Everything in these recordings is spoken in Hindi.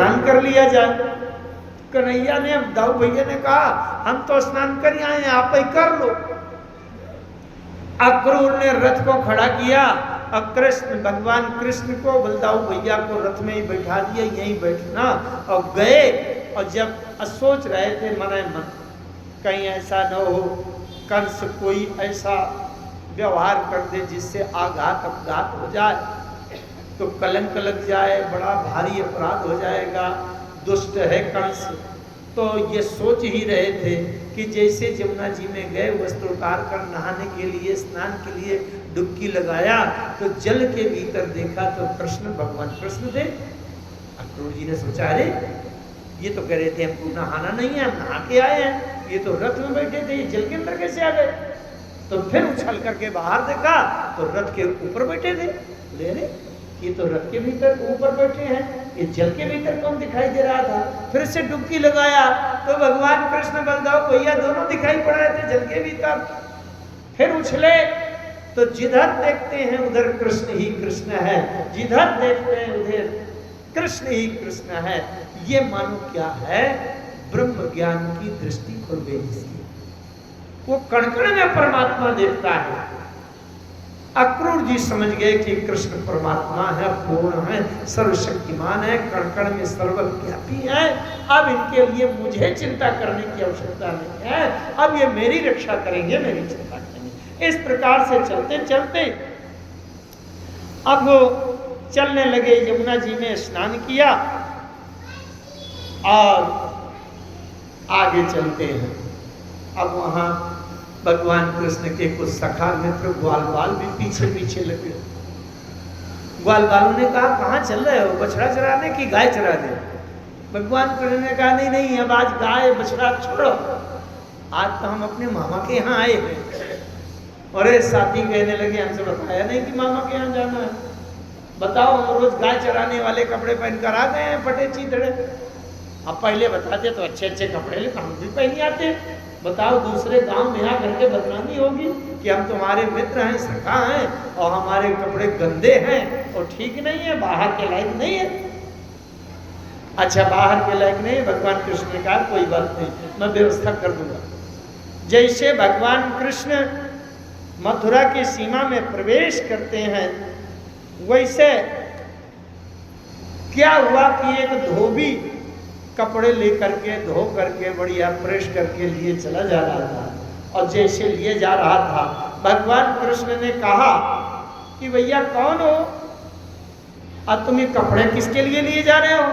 स्नान कर लिया जाए। कन्हैया ने, दाऊ भैया ने कहा हम तो स्नान कर आए हैं, आप ही कर लो। अक्रूर ने रथ को खड़ा किया और कृष्ण, भगवान कृष्ण को, बलदाऊ भैया को रथ में ही बैठा दिया, यहीं बैठना, और गए। और जब सोच रहे थे मने मन कहीं ऐसा न हो कंस कोई ऐसा व्यवहार कर दे जिससे आघात अपघात हो जाए, तो कलंक लग जाए, बड़ा भारी अपराध हो जाएगा, दुष्ट है कंस। तो ये सोच ही रहे थे कि जैसे जमुना जी में गए, वस्त्र उतार कर नहाने के लिए, स्नान के लिए डुबकी लगाया, तो जल के भीतर देखा तो कृष्ण, भगवान कृष्ण थे। अक्रूर जी ने सोचा अरे ये तो कह रहे थे हमको नहाना नहीं है, हम नहा के आए हैं, ये तो रथ में बैठे थे, ये जल के अंदर कैसे आ गए? तो फिर उछल करके बाहर देखा तो रथ के ऊपर बैठे थे। ले रे ये तो रथ के भीतर ऊपर बैठे हैं, ये जल के भीतर कौन दिखाई दे रहा था? फिर से डुबकी लगाया तो भगवान कृष्ण, बलदाऊ भैया दोनों दिखाई पड़ रहे थे जल के भीतर। फिर उछले तो जिधर देखते हैं उधर कृष्ण ही कृष्ण है, जिधर देखते हैं उधर कृष्ण ही कृष्ण है। ये मानो क्या है? ब्रह्म ज्ञान की दृष्टि खुल गई इसकी, वो कण-कण में परमात्मा देखता है। अक्रूर जी समझ गए कि कृष्ण परमात्मा है, पूर्ण है, सर्वशक्तिमान है, कण-कण में सर्वव्यापी है। अब इनके लिए मुझे चिंता करने की आवश्यकता नहीं है, अब ये मेरी रक्षा करेंगे, मेरी चिंता करेंगे। इस प्रकार से चलते चलते अब वो चलने लगे, यमुना जी में स्नान किया और आगे चलते हैं। अब वहां भगवान कृष्ण के कुछ सखा मित्र ग्वाल बाल भी पीछे पीछे लगे। ग्वाल बालों ने कहा कहाँ चल रहे हो, बछड़ा चराने की गाय चरा दे? भगवान कृष्ण ने कहा नहीं नहीं, अब आज गाय बछड़ा छोड़ो, आज तो हम अपने मामा के यहाँ आए हैं। अरे साथी कहने लगे हमसे बताया नहीं कि मामा के यहाँ जाना है, बताओ हम रोज गाय चराने वाले कपड़े पहनकर आ गए हैं, फटे चीतड़े। अब पहले बताते तो अच्छे अच्छे कपड़े ले हम भी पहन आते। बताओ दूसरे गांव में आकर के बदनामी होगी कि हम तुम्हारे मित्र हैं, सखा हैं, और हमारे कपड़े गंदे हैं और ठीक नहीं है, बाहर के लायक नहीं है। अच्छा बाहर के लायक नहीं, भगवान कृष्ण ने कहा कोई बात नहीं, मैं व्यवस्था कर दूंगा। जैसे भगवान कृष्ण मथुरा की सीमा में प्रवेश करते हैं, वैसे क्या हुआ कि एक धोबी कपड़े लेकर के धो करके बढ़िया प्रेस करके लिए चला जा रहा था। और जैसे लिए जा रहा था, भगवान कृष्ण ने कहा कि भैया कौन हो और तुम ये कपड़े किसके लिए लिए जा रहे हो?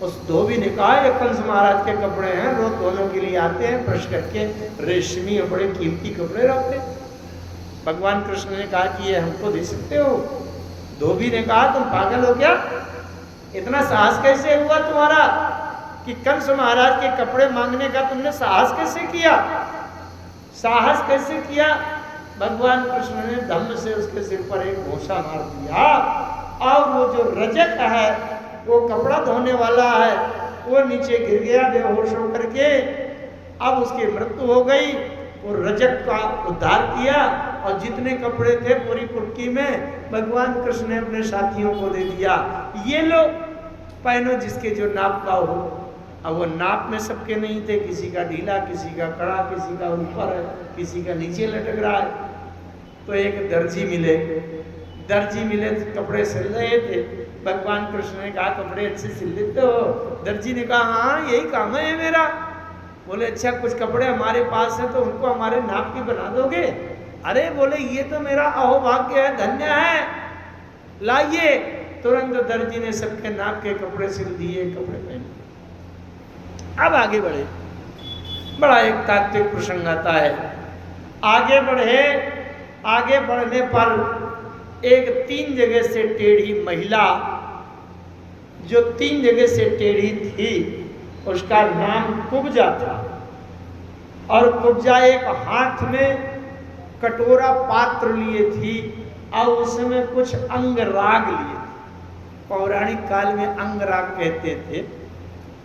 उस धोबी ने कहा ये कंस महाराज के कपड़े हैं, रोज धोने के लिए आते हैं, प्रेस करके रेशमी और बड़े कीमती कपड़े रखते। भगवान कृष्ण ने कहा कि ये हमको दे सकते हो? धोबी ने कहा तुम पागल हो क्या, इतना साहस कैसे हुआ तुम्हारा कि कंस महाराज के कपड़े मांगने का तुमने साहस कैसे किया? साहस कैसे किया? भगवान कृष्ण ने धम्म से उसके सिर पर एक घोंसा मार दिया और वो जो रजक है, वो कपड़ा धोने वाला है, वो नीचे गिर गया बेहोश होकर के। अब उसकी मृत्यु हो गई। वो रजक का उद्धार किया और जितने कपड़े थे पूरी पुटकी में भगवान कृष्ण ने अपने साथियों को दे दिया, ये लो पहनो जिसके जो नाप का हो। अब वो नाप में सबके नहीं थे, किसी का ढीला, किसी का कड़ा, किसी का ऊपर है, किसी का नीचे लटक रहा है। तो एक दर्जी मिले तो कपड़े सिल रहे थे। भगवान कृष्ण ने कहा कपड़े अच्छे सिल लेते हो? दर्जी ने कहा हाँ यही काम है मेरा। बोले अच्छा कुछ कपड़े हमारे पास हैं तो उनको हमारे नाप की बना दोगे? अरे बोले ये तो मेरा अहोभाग्य है, धन्य है, लाइए। तुरंत दर्जी ने सबके नाप के कपड़े सिल दिए, कपड़े पहने। अब आगे बढ़े, बड़ा एक तात्विक प्रसंग आता है। आगे बढ़े, आगे बढ़ने पर एक 3 जगह से टेढ़ी महिला, जो 3 जगह से टेढ़ी थी, उसका नाम कुब्जा था। और कुब्जा एक हाथ में कटोरा पात्र लिए थी और उसमें कुछ अंगराग लिए थे। पौराणिक काल में अंगराग कहते थे,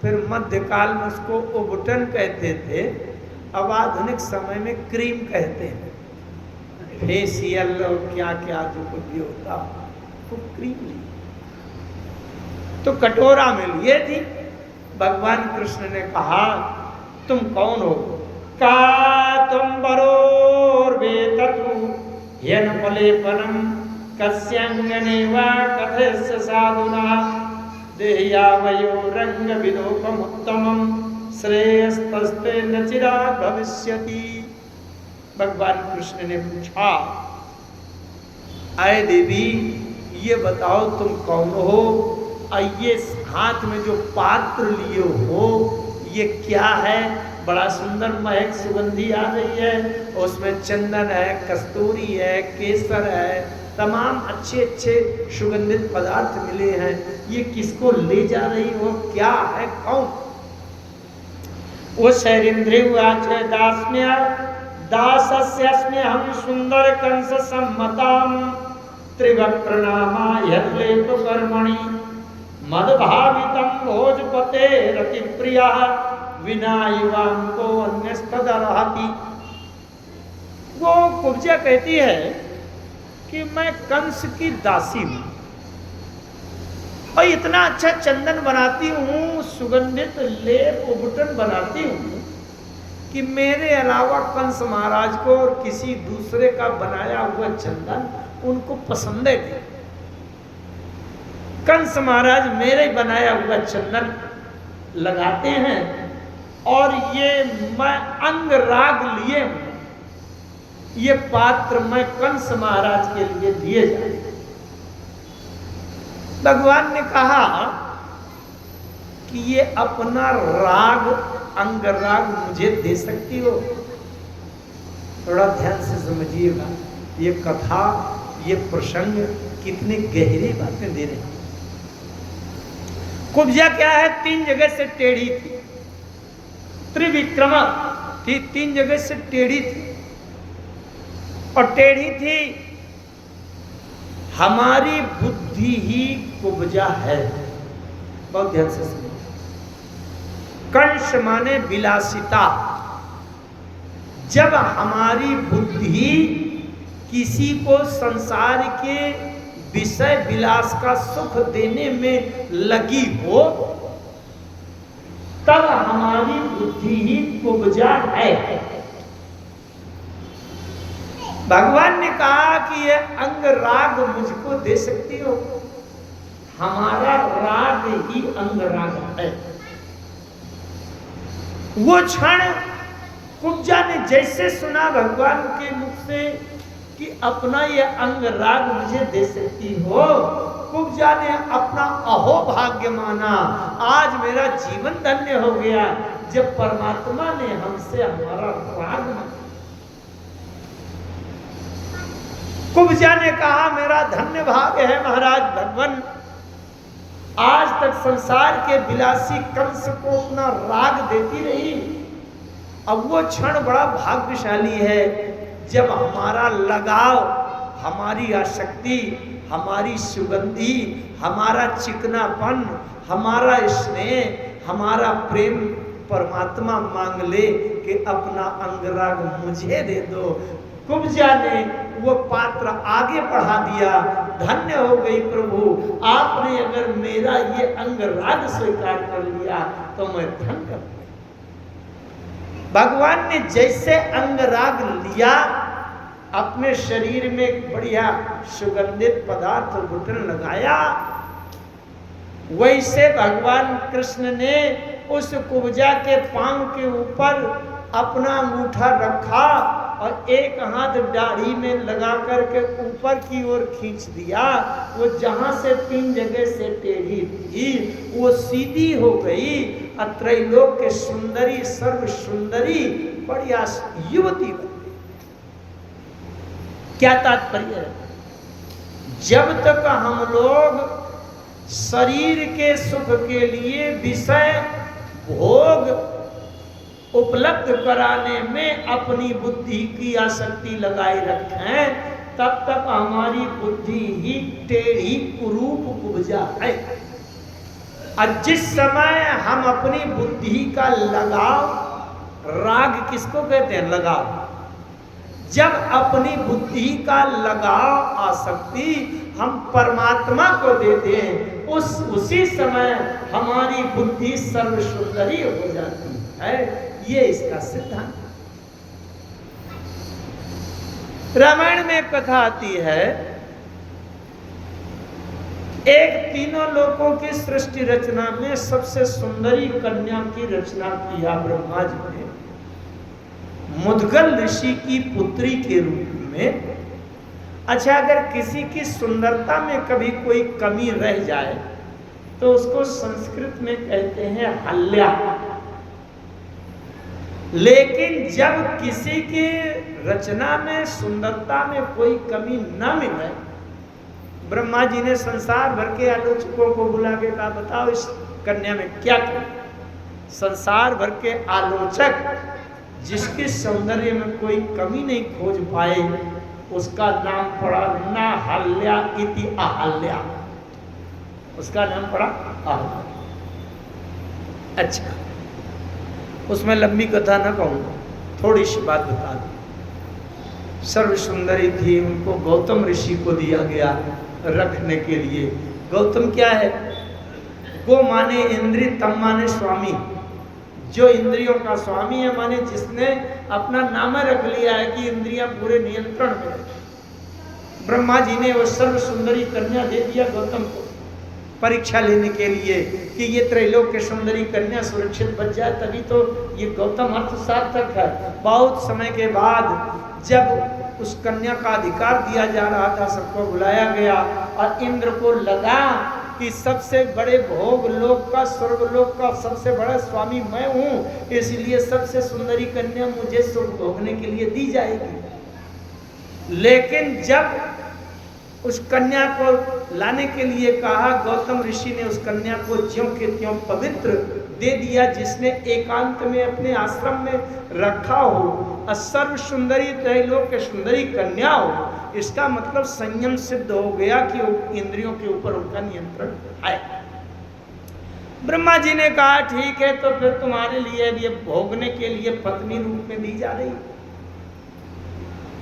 फिर मध्यकाल में उसको उबटन कहते थे, अब आधुनिक समय में क्रीम कहते हैं। फेशियल और क्या क्या जो कुछ भी होता वो क्रीम ली। तो कटोरा में लिए थी। भगवान कृष्ण ने कहा तुम कौन हो? का तुम बरोर्वेततु येन फलेपनम कस्यंगने वा कथस्य साधुना देह्यावयो रंग विदोपमुत्तमम श्रेयस्तस्ते न चिरात् भविष्यति। भगवान कृष्ण ने पूछा, आए देवी ये बताओ तुम कौन हो? ये हाथ में जो पात्र लिए हो ये क्या है? बड़ा सुंदर महक सुगंधी आ रही है, उसमें चंदन है, कस्तूरी है, केसर है, तमाम अच्छे अच्छे सुगंधित पदार्थ मिले हैं। ये किसको ले जा रही हो? क्या है? कौन? वो शैरेंद्रिवाच दासस्यस्मि हम सुंदर कंस सम्मताम त्रिवक्त्रनामा यल्लेप कर्मणि मदभावितम भोजपते रति प्रिया विना युवाम को अन्यस्तदर्हति। वो कुब्जा कहती है कि मैं कंस की दासी हूं और इतना अच्छा चंदन बनाती हूं, सुगंधित लेप उबटन बनाती हूं कि मेरे अलावा कंस महाराज को और किसी दूसरे का बनाया हुआ चंदन उनको पसंद है नहीं। कंस महाराज मेरे बनाया हुआ चंदन लगाते हैं और ये मैं अंग राग लिए हूं, ये पात्र मैं कंस महाराज के लिए दिए जाए। भगवान ने कहा कि ये अपना राग अंग राग मुझे दे सकती हो? थोड़ा ध्यान से समझिएगा, ये कथा ये प्रसंग कितने गहरी बातें दे रहे हैं। कुब्जा क्या है? 3 जगह से टेढ़ी थी, त्रिविक्रमा थी, 3 जगह से टेढ़ी थी और टेढ़ी थी। हमारी बुद्धि ही कुब्जा है, बहुत ध्यान से सुनिए। कंस माने विलासिता। जब हमारी बुद्धि किसी को संसार के विषय विलास का सुख देने में लगी हो तब हमारी बुद्धि ही कुब्जा है। भगवान ने कहा कि ये अंग राग मुझको दे सकती हो? हमारा राग ही अंग राग है। वो क्षण कुब्जा ने जैसे सुना भगवान के मुख से कि अपना ये अंग राग मुझे दे सकती हो, कुब्जा ने अपना अहोभाग्य माना। आज मेरा जीवन धन्य हो गया जब परमात्मा ने हमसे हमारा राग माना। कुब्जा ने कहा मेरा धन्य भाग्य है महाराज भगवान, आज तक संसार के विलासी कंस को अपना राग देती रही। अब वो क्षण बड़ा भाग्यशाली है जब हमारा लगाव, हमारी आसक्ति, हमारी सुगंधी, हमारा चिकनापन, हमारा स्नेह, हमारा प्रेम परमात्मा मांग ले कि अपना अंगराग मुझे दे दो। कुब्जा ने वो पात्र आगे बढ़ा दिया। धन्य हो गई प्रभु, आपने अगर मेरा ये अंगराग स्वीकार कर लिया तो मैं धन्य हूं। भगवान ने जैसे अंगराग लिया, अपने शरीर में एक बढ़िया सुगंधित पदार्थ घुटन लगाया, वैसे भगवान कृष्ण ने उस कुब्जा के पांव के ऊपर अपना अंगूठा रखा और एक हाथ दाढ़ी में लगा करके ऊपर की ओर खींच दिया। वो जहां से 3 जगह से टेढ़ी थी वो सीधी हो गई। त्रैलोक के सुंदरी सर्व सुंदरी बढ़िया युवती बन। क्या तात्पर्य है? जब तक हम लोग शरीर के सुख के लिए विषय भोग उपलब्ध कराने में अपनी बुद्धि की आसक्ति लगाए रखें, तब तक हमारी बुद्धि ही टेढ़ी कुरूप कुब्जा है। और जिस समय हम अपनी बुद्धि का लगाव, राग किसको कहते हैं? लगाव। जब अपनी बुद्धि का लगाव आसक्ति हम परमात्मा को देते हैं, उसी समय हमारी बुद्धि सर्व सुंदरी हो जाती है। ये इसका सिद्धांत। रामायण में एक कथा आती है, एक तीनों लोकों की सृष्टि रचना में सबसे सुंदरी कन्या की रचना किया ब्रह्मा जी ने मुद्गल ऋषि की पुत्री के रूप में। अच्छा, अगर किसी की सुंदरता में कभी कोई कमी रह जाए तो उसको संस्कृत में कहते हैं हल्या। लेकिन जब किसी की रचना में सुंदरता में कोई कमी न मिले, ब्रह्मा जी ने संसार भर के आलोचकों को बुला के कहा, बताओ इस कन्या में क्या कमी। संसार भर के आलोचक जिसके सौंदर्य में कोई कमी नहीं खोज पाए, उसका नाम पड़ा न हल्या इति अहल्या। उसका नाम पड़ा अहल्या। अच्छा, उसमें लंबी कथा न कहूँगा, थोड़ी सी बात बता दूं। सर्व सुंदरी थी, उनको गौतम ऋषि को दिया गया रखने के लिए। गौतम क्या है? गो माने इंद्रिय, तम माने स्वामी। जो इंद्रियों का स्वामी है, माने जिसने अपना नाम रख लिया है कि इंद्रियां पूरे नियंत्रण में है। ब्रह्मा जी ने वो सर्व सुंदरी कन्या दे दिया गौतम को परीक्षा लेने के लिए कि ये त्रैलोक के सुंदरी कन्या सुरक्षित बच जाए, तभी तो ये गौतम अर्थ सार्थक है। बहुत समय के बाद जब उस कन्या का अधिकार दिया जा रहा था, सबको बुलाया गया और इंद्र को लगा कि सबसे बड़े भोग लोक का, स्वर्गलोक का सबसे बड़ा स्वामी मैं हूँ, इसलिए सबसे सुंदरी कन्या मुझे सुख भोगने के लिए दी जाएगी। लेकिन जब उस कन्या को लाने के लिए कहा, गौतम ऋषि ने उस कन्या को ज्यों के त्यों पवित्र दे दिया, जिसने एकांत में अपने आश्रम में रखा हो। सर्व सुंदरी त्रैलोक के सुंदरी कन्या हो, इसका मतलब संयम सिद्ध हो गया कि इंद्रियों के ऊपर उनका नियंत्रण है। ब्रह्मा जी ने कहा ठीक है, तो फिर तुम्हारे लिए ये भोगने के लिए पत्नी रूप में दी जा रही।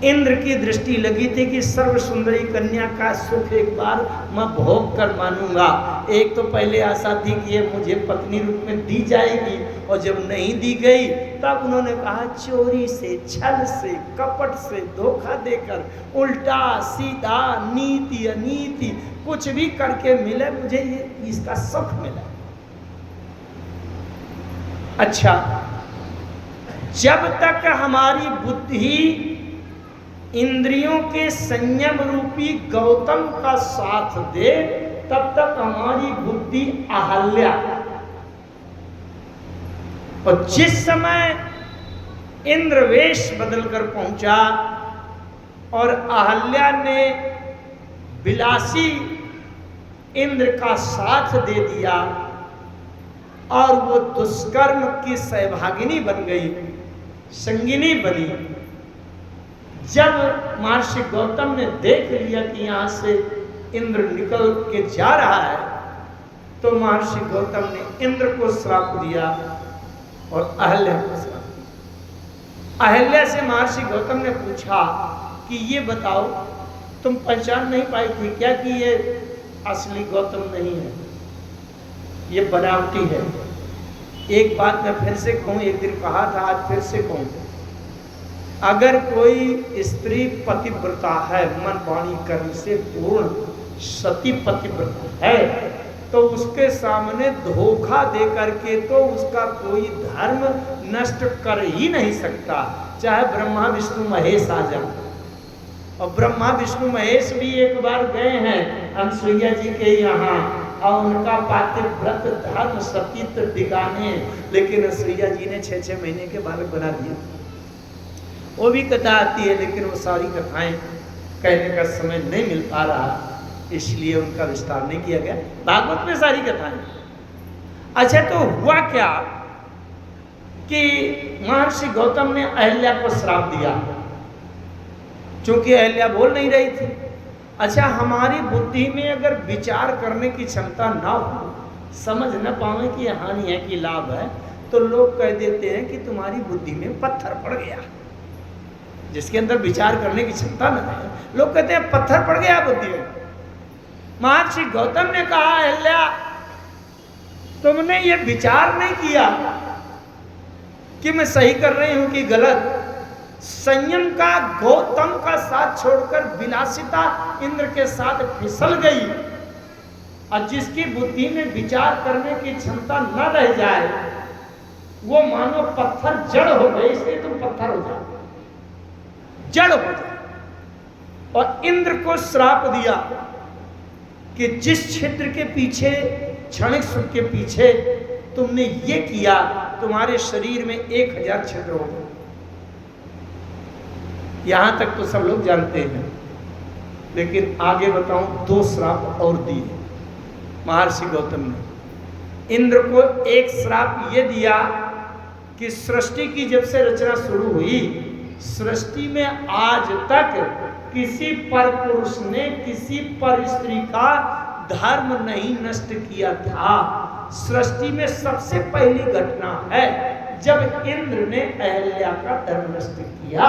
इंद्र की दृष्टि लगी थी कि सर्व सुंदरी कन्या का सुख एक बार मैं भोग कर मानूंगा। एक तो पहले आशा थी कि ये मुझे पत्नी रूप में दी जाएगी, और जब नहीं दी गई तब उन्होंने कहा चोरी से, छल से, कपट से, धोखा देकर, उल्टा सीधा, नीति अनीति कुछ भी करके मिले, मुझे ये इसका सुख मिला। अच्छा, जब तक हमारी बुद्धि इंद्रियों के संयम रूपी गौतम का साथ दे, तब तक हमारी बुद्धि अहल्या। और जिस समय इंद्र वेश बदलकर पहुंचा और अहल्या ने विलासी इंद्र का साथ दे दिया और वो दुष्कर्म की सहभागिनी बन गई, संगिनी बनी। जब महर्षि गौतम ने देख लिया कि यहाँ से इंद्र निकल के जा रहा है, तो महर्षि गौतम ने इंद्र को श्राप दिया और अहल्या को श्राप दिया। अहल्या से महर्षि गौतम ने पूछा कि ये बताओ, तुम पहचान नहीं पाई थी क्या कि ये असली गौतम नहीं है, ये बनावटी है? एक बात मैं फिर से कहूँ, एक दिन कहा था, आज फिर से कहूँ, अगर कोई स्त्री पतिव्रता है, मन वाणी कर्म से पूर्ण सती पतिव्रता है, तो उसके सामने धोखा दे करके तो उसका कोई धर्म नष्ट कर ही नहीं सकता, चाहे ब्रह्मा विष्णु महेश आ जाए। और ब्रह्मा विष्णु महेश भी एक बार गए हैं अनसुईया जी के यहाँ, और उनका पातिव्रत धर्म सतीत्व दिखाने, लेकिन अनसुईया जी ने 6-6 महीने के बालक बना दिया। वो भी कथा आती है, लेकिन वो सारी कथाएं कहने का समय नहीं मिल पा रहा, इसलिए उनका विस्तार नहीं किया गया। भागवत में सारी कथाएं। अच्छा, तो हुआ क्या कि महर्षि गौतम ने अहल्या को श्राप दिया, क्योंकि अहल्या बोल नहीं रही थी। अच्छा, हमारी बुद्धि में अगर विचार करने की क्षमता ना हो, समझ न पावे कि हानि है कि लाभ है, तो लोग कह देते हैं कि तुम्हारी बुद्धि में पत्थर पड़ गया। जिसके अंदर विचार करने की क्षमता न है, लोग कहते हैं पत्थर पड़ गया बुद्धि में। महर्षि गौतम ने कहा, अहल्या तुमने ये विचार नहीं किया कि मैं सही कर रही हूं कि गलत। संयम का गौतम का साथ छोड़कर विलासिता इंद्र के साथ फिसल गई, और जिसकी बुद्धि में विचार करने की क्षमता न रह जाए वो मानो पत्थर जड़ हो गए, इसलिए तुम पत्थर हो जाओ, जड़ हो जाओ। और इंद्र को श्राप दिया कि जिस छिद्र के पीछे, क्षणिक सुख के पीछे तुमने ये किया, तुम्हारे शरीर में 1000 छिद्र हो गए। यहां तक तो सब लोग जानते हैं, लेकिन आगे बताऊं, 2 श्राप और दिए महर्षि गौतम ने। इंद्र को एक श्राप ये दिया कि सृष्टि की जब से रचना शुरू हुई, सृष्टि में आज तक किसी पर पुरुष ने किसी पर स्त्री का धर्म नहीं नष्ट किया था। सृष्टि में सबसे पहली घटना है जब इंद्र ने अहल्या का धर्म नष्ट किया।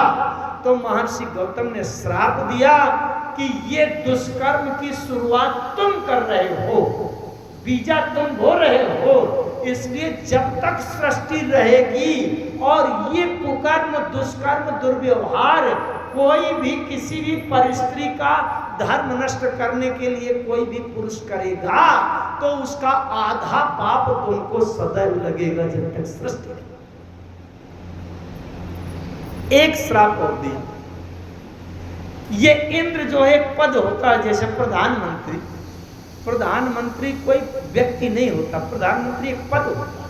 तो महर्षि गौतम ने श्राप दिया कि ये दुष्कर्म की शुरुआत तुम कर रहे हो, बीजा तुम बो रहे हो, इसलिए जब तक सृष्टि रहेगी और ये कुकर्म, दुष्कर्म, दुर्व्यवहार कोई भी किसी भी परिस्त्री का धर्म नष्ट करने के लिए कोई भी पुरुष करेगा तो उसका आधा पाप तुमको सदैव लगेगा जब तक सृष्टि है। एक श्राप और दिया। ये इंद्र जो है एक पद होता है, जैसे प्रधानमंत्री। प्रधानमंत्री कोई व्यक्ति नहीं होता, प्रधानमंत्री एक पद होता है।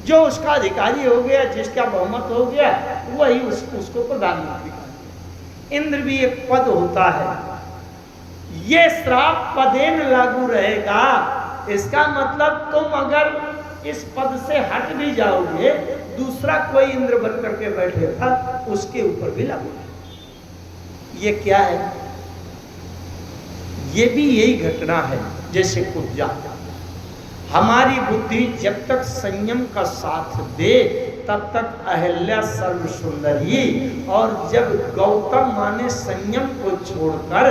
जो उसका अधिकारी हो गया, जिसका बहुमत हो गया, वही उसको प्रधानमंत्री कहते हैं। इंद्र भी एक पद होता है। ये श्राप पदेन लागू रहेगा, इसका मतलब तुम अगर इस पद से हट भी जाओगे, दूसरा कोई इंद्र बन करके बैठेगा, उसके ऊपर भी लागू है। ये क्या है? ये भी यही घटना है जैसे कुब्जा। हमारी बुद्धि जब तक संयम का साथ दे तब तक अहल्या सर्व सुंदरी, और जब गौतम माने संयम को छोड़कर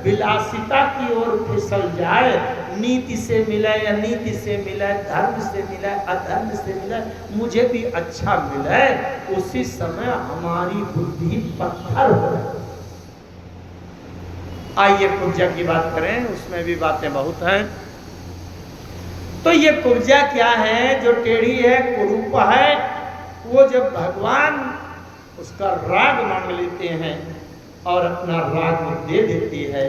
विलासिता की ओर फिसल जाए, नीति से मिले या नीति से मिले, धर्म से मिले अधर्म से मिले, मुझे भी अच्छा मिले, उसी समय हमारी बुद्धि पत्थर हो जाए। आइए कुब्जा की बात करें, उसमें भी बातें बहुत हैं। तो ये कुब्जा क्या है? जो टेढ़ी है, कुरूप है, वो जब भगवान उसका राग मांग लेते हैं और अपना राग दे देती है,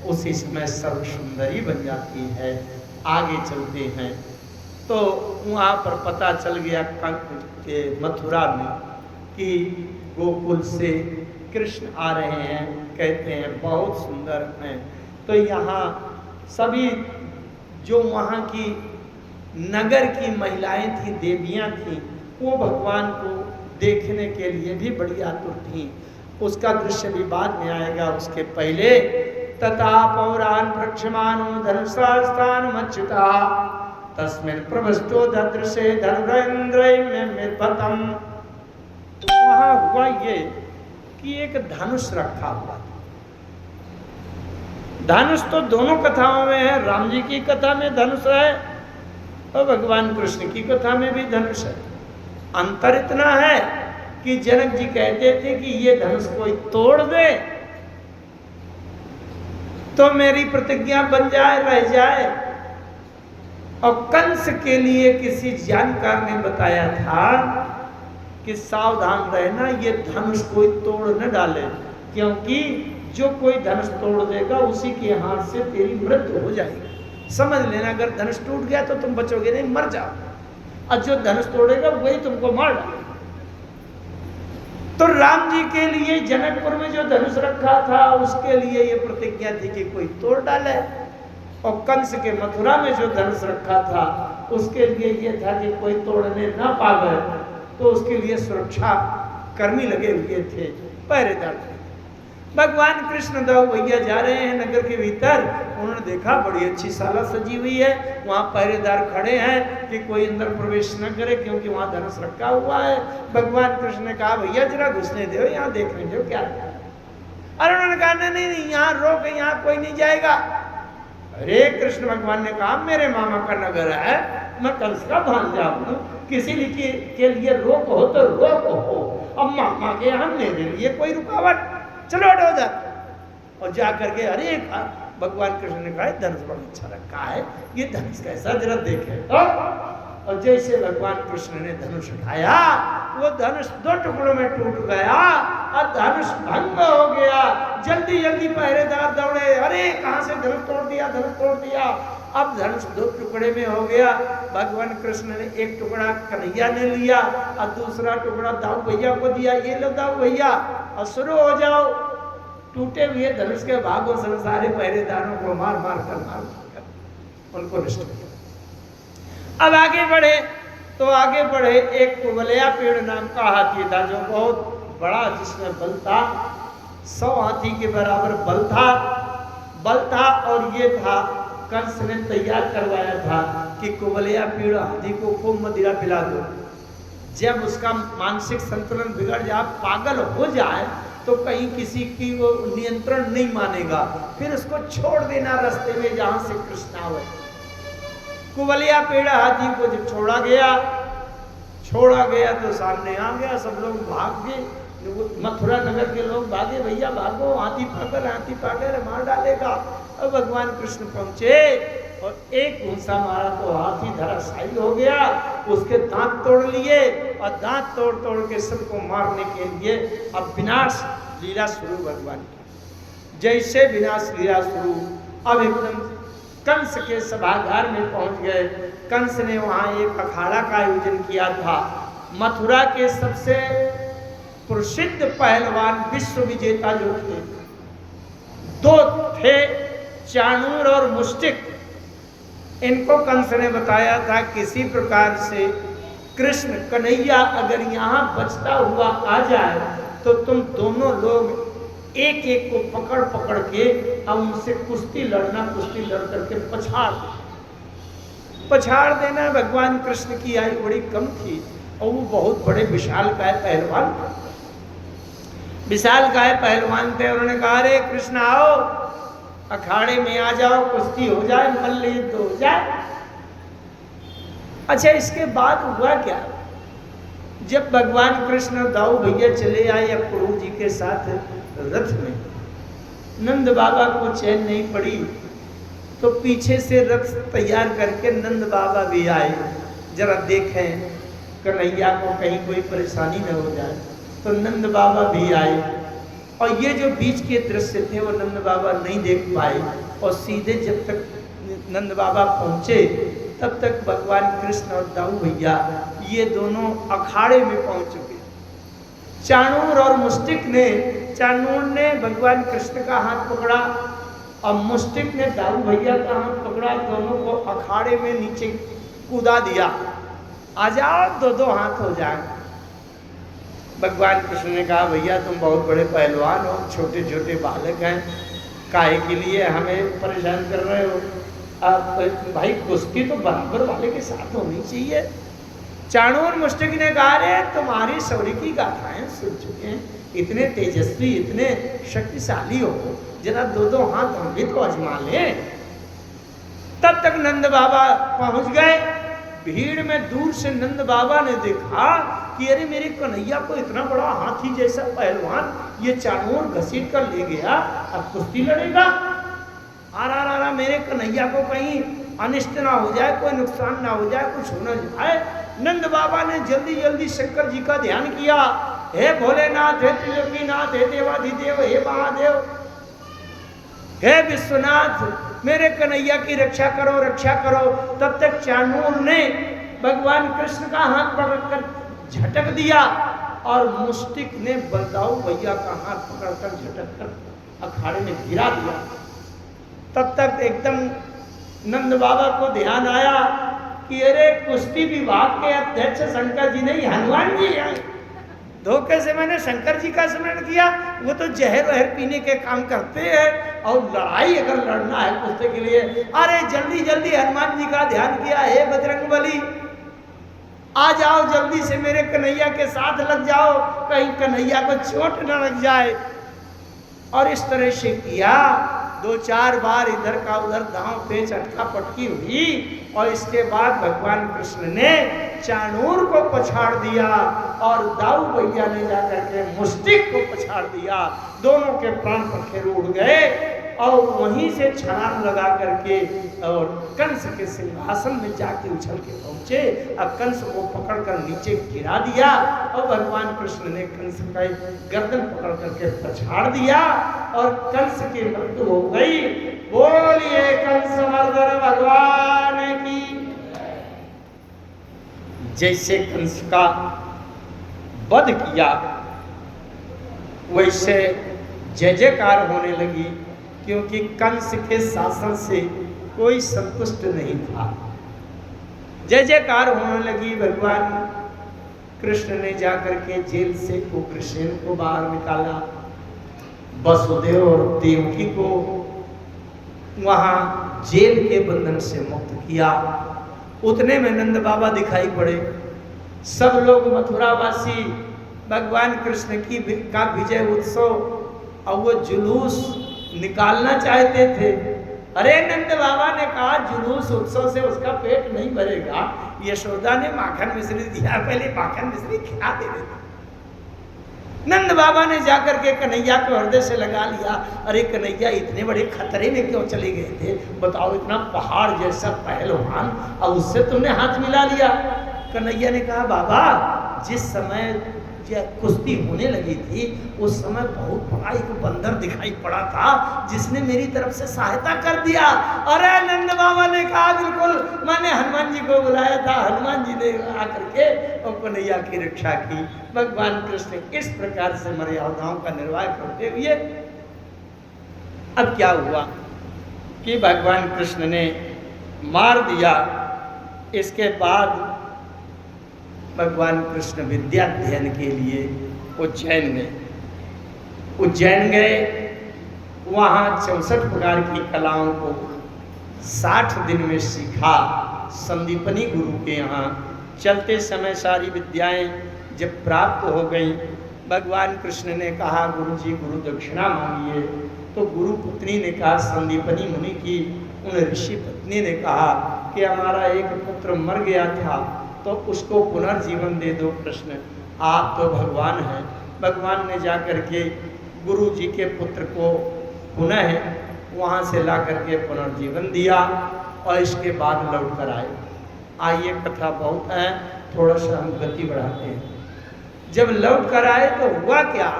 उसी समय सर्व सुंदरी बन जाती है। आगे चलते हैं तो वहाँ पर पता चल गया के मथुरा में कि गोकुल से कृष्ण आ रहे हैं, कहते हैं बहुत सुंदर हैं। तो यहाँ सभी जो वहाँ की नगर की महिलाएं थी, देवियाँ थीं, वो भगवान को देखने के लिए भी बड़ी आतुर थीं। उसका दृश्य भी बाद में आएगा, उसके पहले तथा पौरान प्रक्षमानो धनुषास्त्रान मच्युता तस्मिन् प्रविष्टो ददृशे धनुरेन्द्रैर्मितम्। वहाँ हुआ ये कि एक धनुष रखा हुआ था। धनुष तो दोनों कथाओं में है, राम जी की कथा में धनुष है और भगवान कृष्ण की कथा में भी धनुष है। अंतर इतना है कि जनक जी कहते थे कि ये धनुष कोई तोड़ दे तो मेरी प्रतिज्ञा बन जाए, रह जाए। और कंस के लिए किसी जानकार ने बताया था कि सावधान रहना, ये धनुष कोई तोड़ न डाले, क्योंकि जो कोई धनुष तोड़ देगा उसी के हाथ से तेरी मृत्यु हो जाएगी। समझ लेना, अगर धनुष टूट गया तो तुम बचोगे नहीं, मर जाओ, और जो धनुष तोड़ेगा वही तुमको मार डालेगा। तो राम जी के लिए जनकपुर में जो धनुष रखा था उसके लिए ये प्रतिज्ञा थी कि कोई तोड़ डाले, और कंस के मथुरा में जो धनुष रखा था उसके लिए ये था कि कोई तोड़ने ना पावे, तो उसके लिए सुरक्षा कर्मी लगे हुए थे, पहरेदार थे। भगवान कृष्ण देव भैया जा रहे हैं नगर के भीतर, उन्होंने देखा बड़ी अच्छी शाला सजी हुई है, वहाँ पहरेदार खड़े हैं कि कोई अंदर प्रवेश न करे, क्योंकि वहाँ धनुष रखा हुआ है। भगवान कृष्ण ने कहा भैया जरा घुसने दो, यहाँ देखने दो क्या है। अरे उन्होंने कहा नहीं नहीं, यहाँ रोक, यहाँ कोई नहीं जाएगा। अरे कृष्ण भगवान ने कहा मेरे मामा का नगर है, मैं कंस का भांजा हूं, किसी के लिए रोक हो तो रोक हो, अब मामा के यहाँ मेरे लिए कोई रुकावट, चलो हटो उधर। और जा करके अरे भगवान कृष्ण ने कहा धनुष बड़ा अच्छा रखा है, ये धनुष कैसा जरा देखे तो। और जैसे भगवान कृष्ण ने धनुष उठाया वो धनुष 2 टुकड़ों में टूट गया और धनुष भंग हो गया। जल्दी जल्दी पहरेदार दौड़े, अरे कहां से धनुष तोड़ दिया, धनुष तोड़ दिया। अब धनुष 2 टुकड़े में हो गया। भगवान कृष्ण ने एक टुकड़ा कन्हैया ने लिया और दूसरा टुकड़ा दाऊ भैया को दिया, ये लो दाऊ भैया और शुरू हो जाओ। टूटे हुए धनुष के भागों से सारे पहरेदारों को मार मार कर उनको नष्ट किया। अब आगे बढ़े तो आगे बढ़े, एक कुबलिया पेड़ नाम का हाथी था जो बहुत बड़ा, जिसमें बल था 100 हाथी के बराबर बल था। और ये था कंस ने तैयार करवाया था कि कुबलिया पेड़ हाथी को खूब मदिरा पिला दो, जब उसका मानसिक संतुलन बिगड़ जाए, पागल हो जाए तो कहीं किसी की वो नियंत्रण नहीं मानेगा, फिर उसको छोड़ देना रास्ते में जहां से कृष्ण आवे। कुबलिया पेड़ हाथी को जब छोड़ा गया तो सामने आ गया, सब लोग भाग गए, मथुरा नगर के लोग भागे, भैया भागो, हाथी पागल मार डालेगा। अब भगवान कृष्ण पहुंचे और एक घूंसा मारा तो हाथी धराशायी हो गया, उसके दांत तोड़ लिए और दांत तोड़ के सबको मारने के लिए अब विनाश लीला शुरू भगवान की। जैसे विनाश लीला शुरू, अब एकदम कंस के सभागार में पहुंच गए। कंस ने वहां एक अखाड़ा का आयोजन किया था। मथुरा के सबसे प्रसिद्ध पहलवान, विश्व विजेता जो थे, 2 थे, चाणूर और मुष्टिक। इनको कंस ने बताया था किसी प्रकार से कृष्ण कन्हैया अगर यहाँ बचता हुआ आ जाए तो तुम दोनों लोग एक एक को पकड़ के अब उनसे कुश्ती लड़ करके पछाड़ देना। भगवान कृष्ण की आयु बड़ी कम थी और वो बहुत बड़े विशालकाय पहलवान थे। उन्होंने कहा अरे कृष्ण आओ, अखाड़े में आ जाओ, कुश्ती हो जाए, मल्ल युद्ध हो जाए। अच्छा, इसके बाद हुआ क्या? जब भगवान कृष्ण दाऊ भैया चले आए अक्रूर जी के साथ रथ में, नंद बाबा को चैन नहीं पड़ी तो पीछे से रथ तैयार करके नंद बाबा भी आए, जरा देखें कन्हैया को कहीं कोई परेशानी न हो जाए। तो नंद बाबा भी आए और ये जो बीच के दृश्य थे वो नंद बाबा नहीं देख पाए और सीधे जब तक नंद बाबा पहुंचे तब तक भगवान कृष्ण और दाऊ भैया ये दोनों अखाड़े में पहुंच चुके। चाणूर और मुष्टिक ने, चाणूर ने भगवान कृष्ण का हाथ पकड़ा और मुष्टिक ने दाऊ भैया का हाथ पकड़ा, दोनों को अखाड़े में नीचे कूदा दिया, आ जाओ, 2 हाथ हो जाए। भगवान कृष्ण ने कहा भैया तुम बहुत बड़े पहलवान हो, छोटे छोटे बालक हैं, काहे के लिए हमें परेशान कर रहे हो? आप भाई कुश्ती तो बराबर वाले के साथ होनी चाहिए। चाणूर मुष्टिक ने कहा रे तुम्हारी शौर्य की गाथाएं सुन चुके हैं, इतने तेजस्वी, इतने शक्तिशाली हो, जरा 2 हाथ हम भी तो आजमा लें। तब तक नंद बाबा पहुंच गए। भीड़ में दूर से नंद बाबा ने देखा कि अरे मेरे कन्हैया को इतना बड़ा हाथी जैसा पहलवान ये चाणूर घसीट कर ले गया, अब कुश्ती लड़ेगा। आरा मेरे कन्हैया को कहीं अनिष्ट ना हो जाए, कोई नुकसान ना हो जाए, कुछ हो ना जाए। नंद बाबा ने जल्दी जल्दी शंकर जी का ध्यान किया, हे भोलेनाथ, हे त्रिलोकीनाथ, हे देवाधिदेव, हे महादेव, हे विश्वनाथ, मेरे कन्हैया की रक्षा करो। तब तक चाणूर ने भगवान कृष्ण का हाथ पकड़कर झटक दिया और मुष्टिक ने बलदाऊ भैया का हाथ पकड़कर झटक कर अखाड़े में गिरा दिया। तब तक एकदम नंद बाबा को ध्यान आया कि अरे कुश्ती विभाग के अध्यक्ष शंकर जी नहीं, हनुमान जी आए। धोखे से मैंने शंकर जी का स्मरण किया, वो तो जहर वहर पीने के काम करते हैं और लड़ाई अगर लड़ना है कुश्ती के लिए, अरे जल्दी जल्दी हनुमान जी का ध्यान किया, हे बजरंगबली आ जाओ, जल्दी से मेरे कन्हैया के साथ लग जाओ, कहीं कन्हैया को चोट न लग जाए। और इस तरह से किया 2-4 बार इधर का उधर दांव पे चटका पटकी हुई और इसके बाद भगवान कृष्ण ने चाणूर को पछाड़ दिया और दाऊ भैया ने जाकर के मुष्टिक को पछाड़ दिया। दोनों के प्राण पखेरु उड़ गए और वहीं से छलांग लगा करके और कंस के सिंहासन में जाके उछल के पहुंचे। अब कंस को पकड़कर नीचे गिरा दिया और भगवान कृष्ण ने कंस का गर्दन पकड़ करके पछाड़ दिया और कंस की मृत्यु हो गई। बोलिए कंस मर्दन भगवान की। जैसे कंस का वध किया वैसे जय जयकार होने लगी, क्योंकि कंस के शासन से कोई संतुष्ट नहीं था। जय जयकार होने लगी। भगवान कृष्ण ने जाकर के जेल से उग्रसेन को बाहर निकाला, वसुदेव और देवकी को वहां जेल के बंधन से मुक्त किया। उतने में नंद बाबा दिखाई पड़े। सब लोग मथुरावासी भगवान कृष्ण का विजय उत्सव और वो जुलूस निकालना चाहते थे। अरे नंद बाबा ने कहा जुलूस उत्सव से उसका पेट नहीं भरेगा। यशोदा ने माखन मिश्री दिया, पहले माखन मिश्री खिला दे रहे थे। नंद बाबा ने जाकर के कन्हैया को हृदय से लगा लिया। अरे कन्हैया इतने बड़े खतरे में क्यों चले गए थे? बताओ, इतना पहाड़ जैसा पहलवान और उससे तुमने हाथ मिला लिया। कन्हैया ने कहा बाबा, जिस समय कुश्ती होने लगी थी उस समय बहुत बड़ा एक बंदर दिखाई पड़ा था जिसने मेरी तरफ से सहायता कर दिया। अरे नंद बाबा ने कहा बिल्कुल, मैंने हनुमान जी को बुलाया था, हनुमान जी ने आकर के और कन्हैया की रक्षा की। भगवान कृष्ण इस प्रकार से मर्यादाओं का निर्वाह करते हुए अब क्या हुआ कि भगवान कृष्ण ने मार दिया। इसके बाद भगवान कृष्ण विद्या अध्ययन के लिए उज्जैन गए। उज्जैन गए, वहाँ 64 प्रकार की कलाओं को 60 दिन में सीखा। संदीपनी गुरु के यहाँ चलते समय सारी विद्याएं जब प्राप्त हो गई, भगवान कृष्ण ने कहा गुरुजी गुरु दक्षिणा मांगिए। तो गुरु पत्नी ने कहा, संदीपनी मुनि की उन ऋषि पत्नी ने कहा कि हमारा एक पुत्र मर गया था तो उसको पुनर्जीवन दे दो कृष्ण, आप तो भगवान हैं। भगवान ने जाकर के गुरु जी के पुत्र को पुनः वहाँ से ला करके पुनर्जीवन दिया और इसके बाद लौट कर आए। आइए, कथा बहुत है, थोड़ा सा हम गति बढ़ाते हैं। जब लौट कर आए तो हुआ क्या?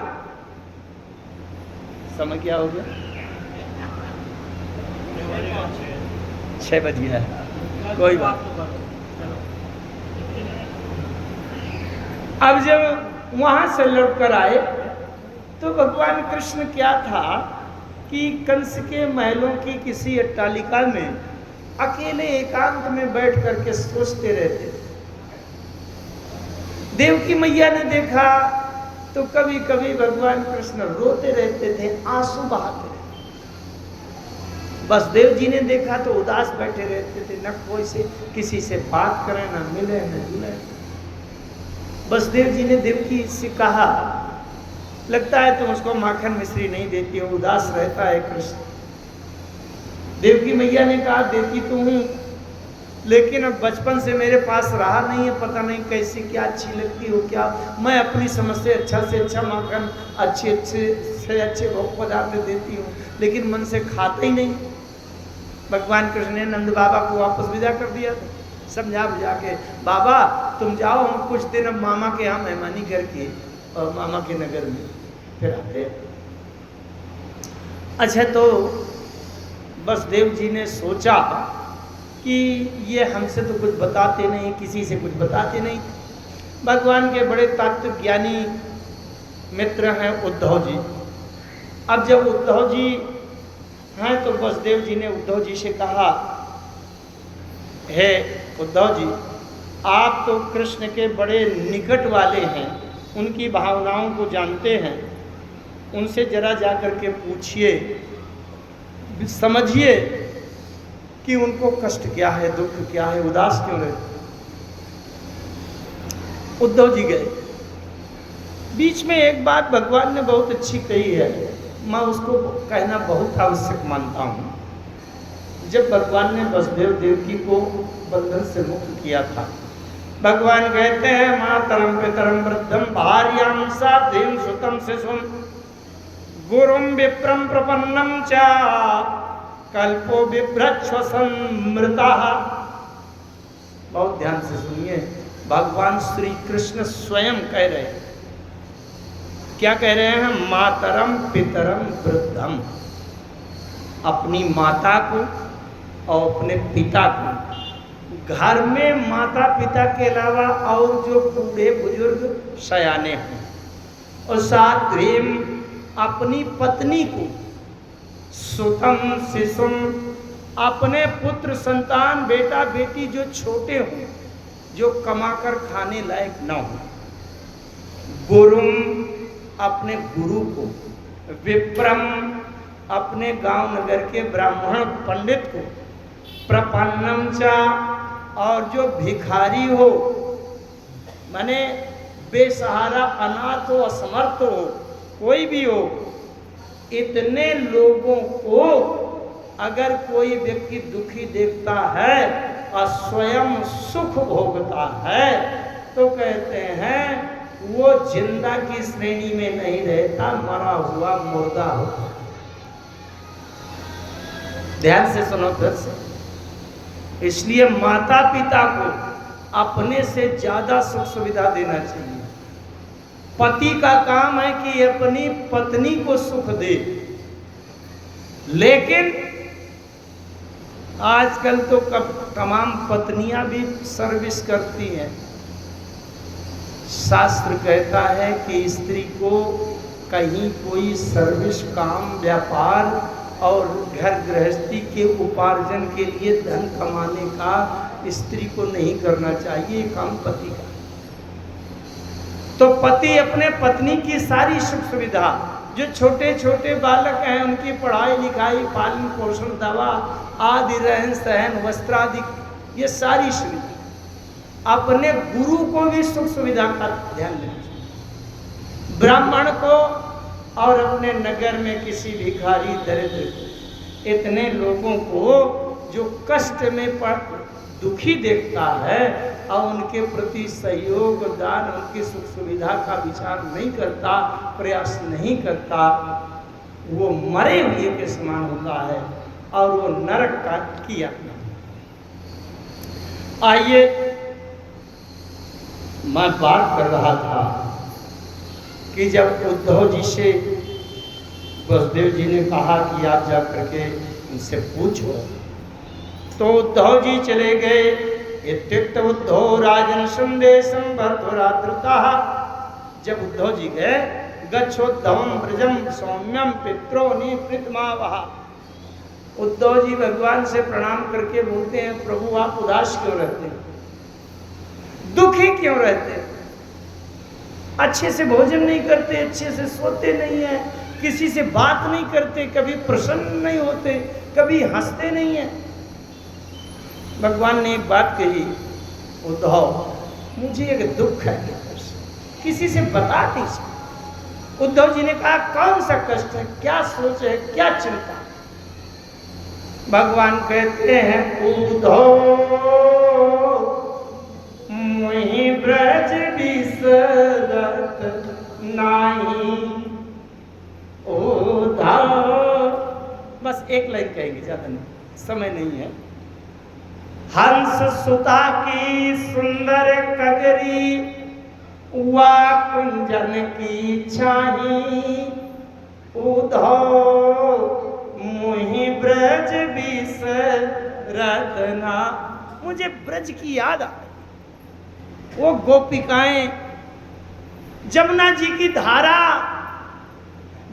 समय क्या हो गया? 6 बज गया है, कोई बात। अब जब वहां से लौट कर आए तो भगवान कृष्ण क्या था कि कंस के महलों की किसी अट्टालिका में अकेले एकांत में बैठ करके सोचते रहते। देवकी मैया ने देखा तो कभी कभी भगवान कृष्ण रोते रहते थे, आंसू बहाते रहते। वसुदेव जी ने देखा तो उदास बैठे रहते थे, न कोई से किसी से बात करें, न मिले न जुले। वसुदेव जी ने देवकी से कहा, लगता है तुम उसको माखन मिश्री नहीं देती हो, उदास रहता है कृष्ण। देवकी मैया ने कहा, देती तो हूँ लेकिन अब बचपन से मेरे पास रहा नहीं है, पता नहीं कैसी क्या अच्छी लगती हो क्या। मैं अपनी समझ से अच्छा माखन अच्छे से भोग पदार्थ देती हूँ, लेकिन मन से खाता ही नहीं। भगवान कृष्ण ने नंद बाबा को वापस विदा कर दिया था, समझा बुझा के, बाबा तुम जाओ, हम कुछ दिन अब मामा के यहाँ मेहमानी करके और मामा के नगर में फिर आते। अच्छा, तो वसुदेव जी ने सोचा कि ये हमसे तो कुछ बताते नहीं, किसी से कुछ बताते नहीं। भगवान के बड़े तात्विक ज्ञानी मित्र हैं उद्धव जी। अब जब उद्धव जी हैं तो वसुदेव जी ने उद्धव जी से कहा, हे उद्धव जी, आप तो कृष्ण के बड़े निकट वाले हैं, उनकी भावनाओं को जानते हैं, उनसे जरा जाकर के पूछिए, समझिए कि उनको कष्ट क्या है, दुख क्या है, उदास क्यों रहते। उद्धव जी गए। बीच में एक बात भगवान ने बहुत अच्छी कही है मैं उसको कहना बहुत आवश्यक मानता हूँ। जब भगवान ने वसुदेव देवकी को बंधन से मुक्त किया था, भगवान कहते हैं मातरम पितरम वृद्धम भार्याम साध्वीं सुतम शिशुम गुरुम विप्रम प्रपन्नम चा कल्पो बिभ्रच्छ्वसमृता। बहुत ध्यान से सुनिए, भगवान श्री कृष्ण स्वयं कह रहे हैं, क्या कह रहे हैं? मातरम पितरम वृद्धम, अपनी माता को और अपने पिता को, घर में माता पिता के अलावा और जो बूढ़े बुजुर्ग सयाने हैं, और साथ में अपनी पत्नी को, सुतम शिशुम, अपने पुत्र संतान बेटा बेटी जो छोटे हों, जो कमाकर खाने लायक न हो, गुरुम, अपने गुरु को, विप्रम, अपने गांव नगर के ब्राह्मण पंडित को, प्रपन्नम चा, और जो भिखारी हो, माने बेसहारा अनाथ हो असमर्थ हो कोई भी हो, इतने लोगों को अगर कोई व्यक्ति दुखी देखता है और स्वयं सुख भोगता है तो कहते हैं वो जिंदा की श्रेणी में नहीं रहता, मरा हुआ मुर्दा होता। ध्यान से सुनो फिर से। इसलिए माता पिता को अपने से ज्यादा सुख सुविधा देना चाहिए। पति का काम है कि अपनी पत्नी को सुख दे, लेकिन आजकल तो तमाम पत्नियां भी सर्विस करती हैं। शास्त्र कहता है कि स्त्री को कहीं कोई सर्विस काम व्यापार और घर गृहस्थी के उपार्जन के लिए धन कमाने का स्त्री को नहीं करना चाहिए, काम पति का। तो पति अपने पत्नी की सारी सुख सुविधा, जो छोटे छोटे बालक हैं उनकी पढ़ाई लिखाई पालन पोषण दवा आदि रहन सहन वस्त्र आदि, ये सारी सुविधा अपने गुरु को भी सुख सुविधा का ध्यान देना चाहिए। ब्राह्मण को और अपने नगर में किसी भिखारी दरिद्र को, इतने लोगों को जो कष्ट में दुखी देखता है और उनके प्रति सहयोग दान उनकी सुख सुविधा का विचार नहीं करता, प्रयास नहीं करता, वो मरे हुए के समान होता है और वो नरक का किया। आइए, मैं बात कर रहा था कि जब उद्धव जी से वसुदेव जी ने कहा कि आप जा करके उनसे पूछो, तो उद्धव जी चले गए। इत्युक्त उद्धव राजन संदेशम भर्तुराद्रुता। जब उद्धव जी गए, गच्छोद्धवम ब्रजम सौम्यम पित्रो निप्रीतमावह। उद्धव जी भगवान से प्रणाम करके बोलते हैं, प्रभु आप उदास क्यों रहते हैं, दुखी क्यों रहते हैं, अच्छे से भोजन नहीं करते, अच्छे से सोते नहीं है, किसी से बात नहीं करते, कभी प्रसन्न नहीं होते, कभी हंसते नहीं है। भगवान ने एक बात कही, उद्धव मुझे एक दुख है, किसी से बता नहीं सकता। उद्धव जी ने कहा कौन सा कष्ट है, क्या सोच है, क्या चिंता। भगवान कहते हैं उद्धव मुहि ब्रज बिसरत नाही उद्धव। बस एक लाइन कहेंगे, ज्यादा नहीं, समय नहीं है। हंस सुता की सुंदर कगरी वा कुंजन की छाही उद्धव मुहि ब्रज बिसरत ना। मुझे ब्रज की याद आ गई, वो गोपिकाएं, जमुना जी की धारा,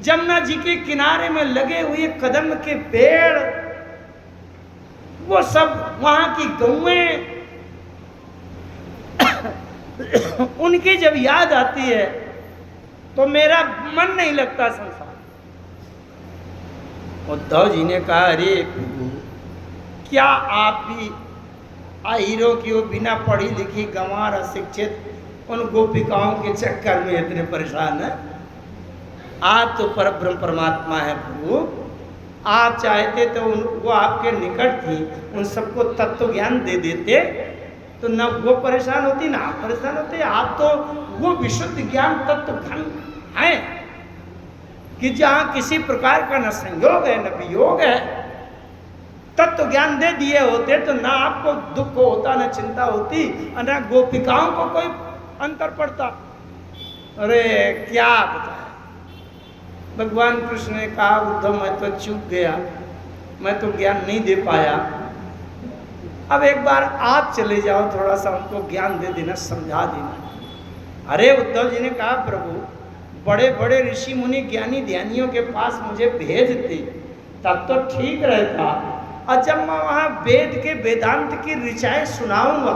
जमुना जी के किनारे में लगे हुए कदम के पेड़, वो सब वहां की गौएं, उनकी जब याद आती है तो मेरा मन नहीं लगता संसार। उद्धव जी ने कहा अरे प्रभु, क्या आप भी आहिरों की वो बिना पढ़ी लिखी गंवार अशिक्षित उन गोपिकाओं के चक्कर में इतने परेशान हैं? आप तो परब्रह्म परमात्मा है प्रभु, आप चाहते तो वो आपके निकट थी, उन सबको तत्व ज्ञान दे देते तो न वो परेशान होती ना आप परेशान होते। आप तो वो विशुद्ध ज्ञान तत्व घन है कि जहाँ किसी प्रकार का न संयोग है न वियोग है। तत्व ज्ञान दे दिए होते तो ना आपको दुख होता, न चिंता होती, और न गोपिकाओं को कोई अंतर पड़ता। अरे क्या बताए, भगवान कृष्ण ने कहा उद्धव मैं तो चूक गया, मैं तो ज्ञान नहीं दे पाया, अब एक बार आप चले जाओ, थोड़ा सा उनको ज्ञान दे देना, समझा देना। अरे उद्धव जी ने कहा प्रभु बड़े बड़े ऋषि मुनि ज्ञानी ध्यानियों के पास मुझे भेजते तब तो ठीक रहता, और जब मैं वहाँ वेद के वेदांत की ऋचाएं सुनाऊंगा,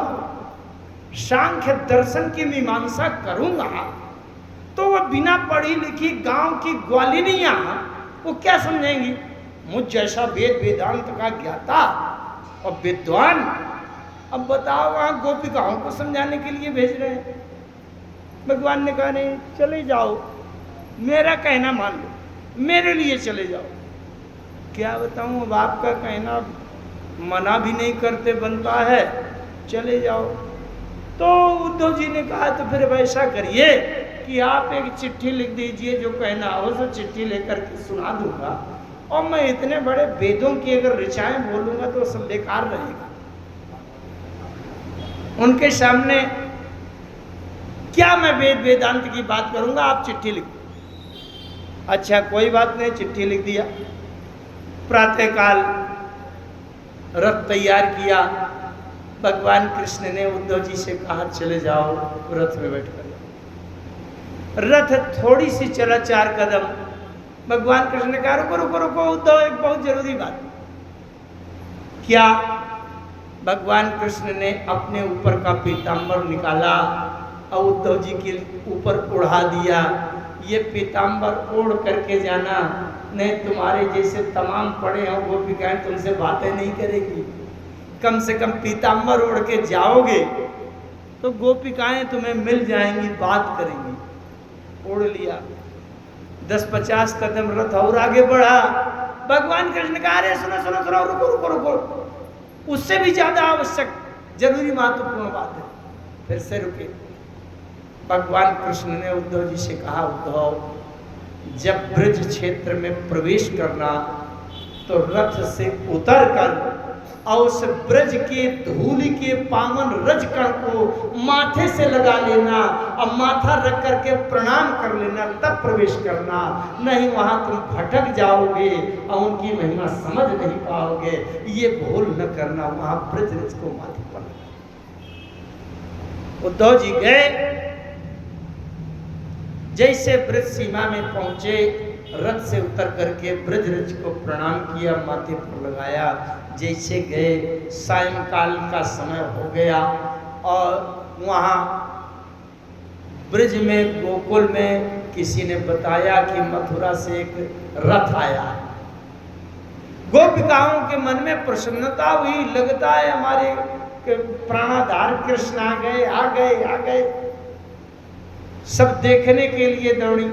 सांख्य दर्शन की मीमांसा करूंगा, तो वो बिना पढ़ी लिखी गांव की ग्वालिनियां वो क्या समझेंगी? मुझ जैसा वेद वेदांत का ज्ञाता और विद्वान, अब बताओ वहाँ गोपिकाओं को समझाने के लिए भेज रहे हैं। भगवान ने कहा नहीं, चले जाओ, मेरा कहना मान लो, मेरे लिए चले जाओ। क्या बताऊँ, अब आपका कहना मना भी नहीं करते बनता है, चले जाओ। तो उद्धव जी ने कहा तो फिर वैसा करिए कि आप एक चिट्ठी लिख दीजिए, जो कहना हो सो चिट्ठी लेकर के सुना दूंगा, और मैं इतने बड़े वेदों की अगर ऋचाएं बोलूंगा तो सब बेकार रहेगा। उनके सामने क्या मैं वेद वेदांत की बात करूंगा, आप चिट्ठी लिख। अच्छा कोई बात नहीं, चिट्ठी लिख दिया। प्रातःकाल रथ तैयार किया, भगवान कृष्ण ने उद्धव जी से कहा चले जाओ, रथ में बैठ कर। रथ थोड़ी सी चला 4 कदम, भगवान कृष्ण ने कहा रुको रुको रुको उद्धव, एक बहुत जरूरी बात। क्या? भगवान कृष्ण ने अपने ऊपर का पीताम्बर निकाला और उद्धव जी के ऊपर उड़ा दिया। ये पीताम्बर ओढ़ करके जाना, नहीं तुम्हारे जैसे तमाम पड़े हो गोपिकाएं तुमसे बातें नहीं करेगी। कम से कम पीताम्बर ओढ़ के जाओगे तो गोपिकाएं तुम्हें मिल जाएंगी, बात करेंगी। ओढ़ लिया, 10-50 कदम रथ और आगे बढ़ा। भगवान कृष्ण कहा अरे सुनो सुनो सुनो, रुको रुको रुको, उससे भी ज्यादा आवश्यक जरूरी महत्वपूर्ण बात है। फिर से रुके। भगवान कृष्ण ने उद्धव जी से कहा उद्धव, जब ब्रज क्षेत्र में प्रवेश करना तो रथ से उतर कर और उस ब्रज के धूलि के पावन रज कण को माथे से लगा लेना और माथा रख करके प्रणाम कर लेना, तब प्रवेश करना। नहीं वहां तुम भटक जाओगे और उनकी महिमा समझ नहीं पाओगे, ये भूल न करना। वहां ब्रज रज को माथे पर। उद्धव जी गए, जैसे ब्रज सीमा में पहुंचे, रथ से उतर करके ब्रज रज को प्रणाम किया, माथे पर लगाया। जैसे गए, सायंकाल का समय हो गया और वहाँ ब्रज में गोकुल में किसी ने बताया कि मथुरा से एक रथ आया है। गोपिकाओं के मन में प्रसन्नता हुई, लगता है हमारे प्राणाधार कृष्ण आ गए आ गए आ गए। सब देखने के लिए दौड़ी।